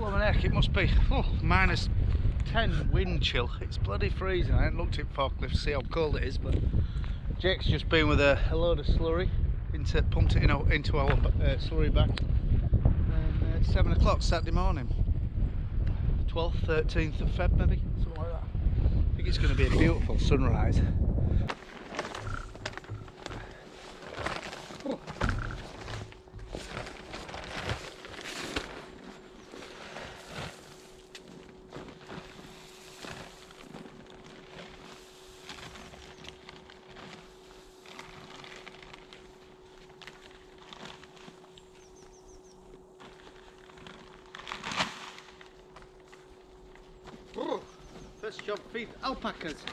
Blooming heck, it must be -10 wind chill. It's bloody freezing. I haven't looked at forklift to see how cold it is, but Jake's just been with a load of slurry, pumped it into our slurry bag. And it's 7 o'clock Saturday morning, 12th, 13th of Feb maybe, something like that. I think it's going to be a beautiful sunrise. First job, feed alpacas.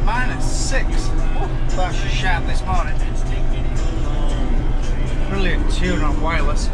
-6. Flash a sharp this morning. Brilliant tune on wireless.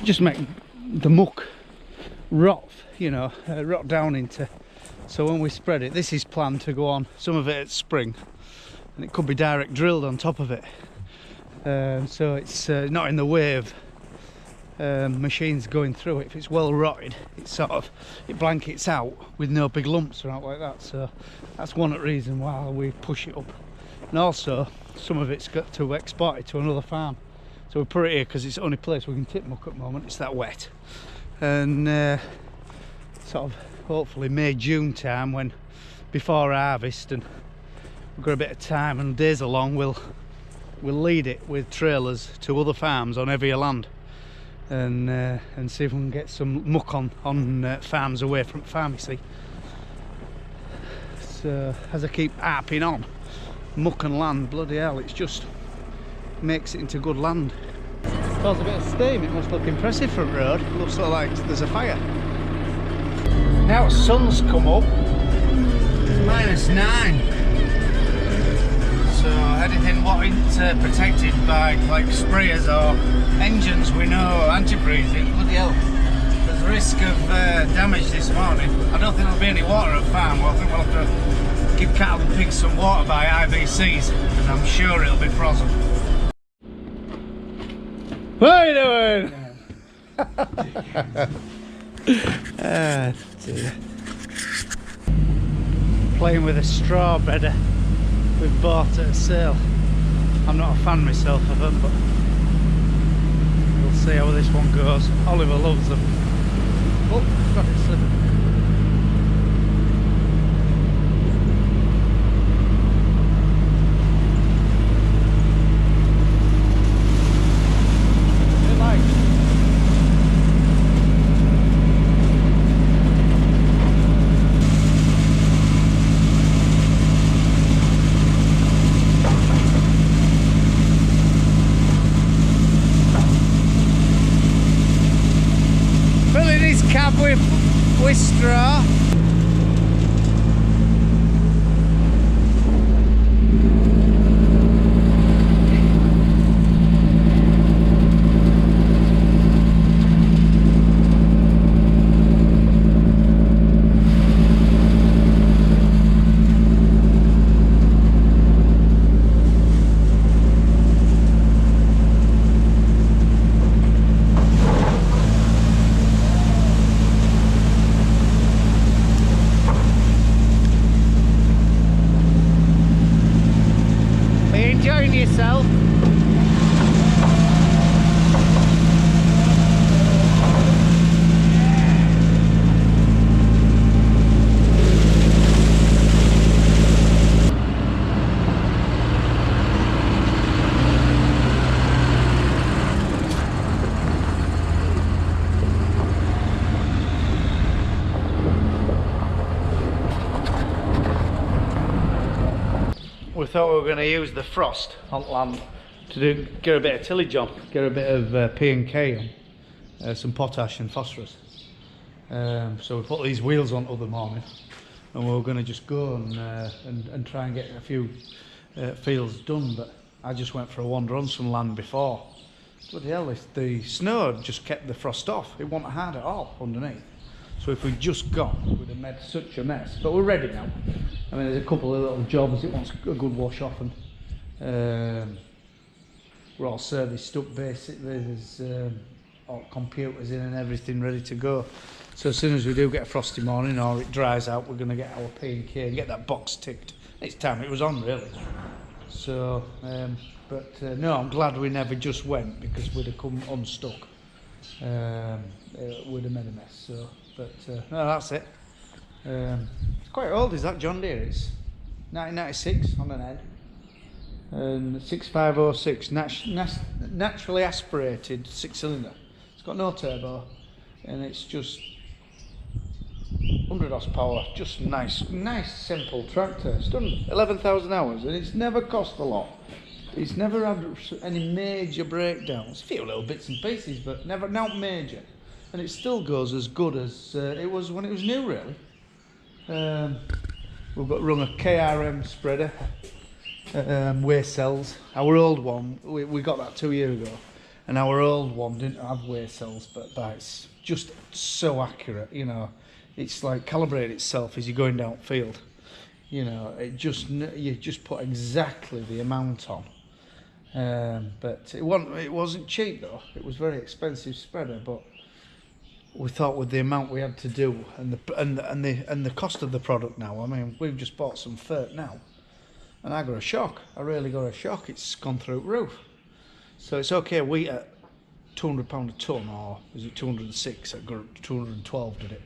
Just make the muck rot, rot down into, so when we spread it, this is planned to go on, some of it at spring, and it could be direct drilled on top of it, so it's not in the way of machines going through it. If it's well rotted, it blankets out with no big lumps or out like that, so that's one reason why we push it up. And also some of it's got to export it to another farm. So we put it here because it's the only place we can tip muck at the moment. It's that wet. And sort of hopefully May, June time, when before harvest and we've got a bit of time and days are long, we'll lead it with trailers to other farms on heavier land and see if we can get some muck on farms away from farm, you see. So as I keep harping on, muck and land, bloody hell, it's just makes it into good land. Cause a bit of steam, it must look impressive front road. Looks like there's a fire. Now the sun's come up, it's -9. So anything what isn't protected by like sprayers or engines, we know antifreezing, bloody hell. There's a risk of damage this morning. I don't think there'll be any water at farm. Well, I think we'll have to give cattle and pigs some water by IVCs, and I'm sure it'll be frozen. What are you doing? Ah, dear. Playing with a straw bedder we've bought at a sale. I'm not a fan myself of them, but we'll see how this one goes. Oliver loves them. Oh, got it slipping. Cab with straw. we thought we were going to use the frost on land to get a bit of tillage on, get a bit of P&K on, some potash and phosphorus. So we put these wheels on the other morning, and we were going to just go and try and get a few fields done, but I just went for a wander on some land before. Bloody hell, the snow had just kept the frost off. It wasn't hard at all underneath. So if we'd just gone, we'd have made such a mess. But we're ready now. I mean, there's a couple of little jobs. It wants a good wash off, and we're all serviced up basically. There's all computers in and everything ready to go. So as soon as we do get a frosty morning or it dries out, we're going to get our P&K and get that box ticked. It's time it was on, really. So, no, I'm glad we never just went, because we'd have come unstuck. We'd have made a mess. So, but no, that's it. It's quite old, is that John Deere? It's 1996 on an head, and 6506 naturally aspirated 6-cylinder. It's got no turbo, and it's just 100 horsepower. Just nice simple tractor. It's done 11,000 hours, and it's never cost a lot. It's never had any major breakdowns. A few little bits and pieces, but not major. And it still goes as good as it was when it was new, really. We've got run a KRM spreader, waste cells. Our old one, we got that 2 years ago, and our old one didn't have waste cells, but it's just so accurate, you know. It's like calibrated itself as you're going downfield. You know, you just put exactly the amount on. But it wasn't cheap though. It was very expensive spreader, but we thought with the amount we had to do and the cost of the product now. I mean, we've just bought some fert now, and I got a shock. I really got a shock. It's gone through the roof. So it's okay. We at £200 a ton, or is it 206? I got 212 did it.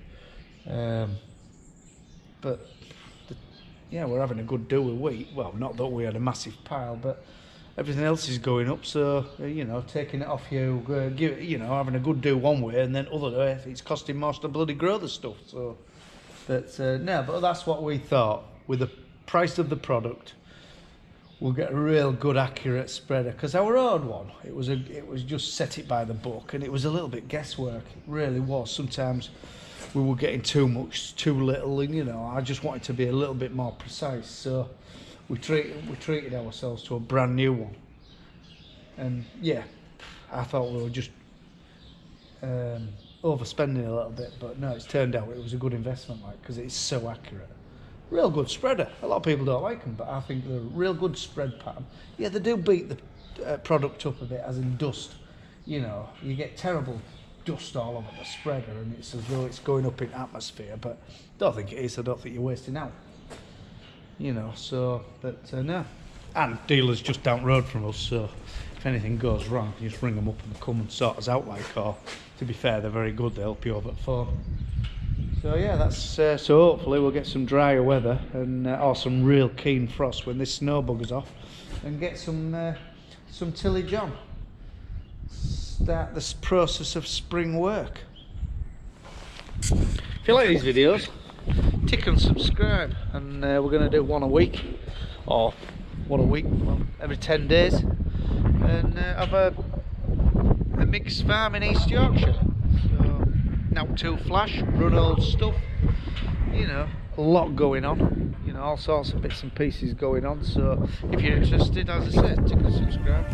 But yeah, we're having a good do with wheat. Well, not that we had a massive pile, but everything else is going up. So you know, taking it off you, having a good do one way, and then other way, it's costing more to bloody grow the stuff. So, but but that's what we thought. With the price of the product, we'll get a real good, accurate spreader. Because our old one, it was just set it by the book, and it was a little bit guesswork. It really was. Sometimes we were getting too much, too little, and you know, I just wanted to be a little bit more precise. So we treated ourselves to a brand new one, and yeah, I thought we were just overspending a little bit, but no, it's turned out it was a good investment, like, because it's so accurate. Real good spreader. A lot of people don't like them, but I think they're a real good spread pattern. Yeah, they do beat the product up a bit, as in dust. You know, you get terrible dust all over the spreader, and it's as though it's going up in atmosphere, but I don't think it is. I don't think you're wasting out. You know, so, but no. And dealers just down the road from us, so if anything goes wrong, you just ring them up and come and sort us out, like, or to be fair, they're very good, they help you over the phone. So yeah, that's so hopefully we'll get some drier weather and or some real keen frost when this snow buggers off, and get some tillage on. Start this process of spring work. If you like these videos, tick and subscribe, and we're going to do one a week, or well, every 10 days, and have a mixed farm in East Yorkshire. So now to flash, run old stuff, you know, a lot going on, you know, all sorts of bits and pieces going on. So if you're interested, as I said, tick and subscribe.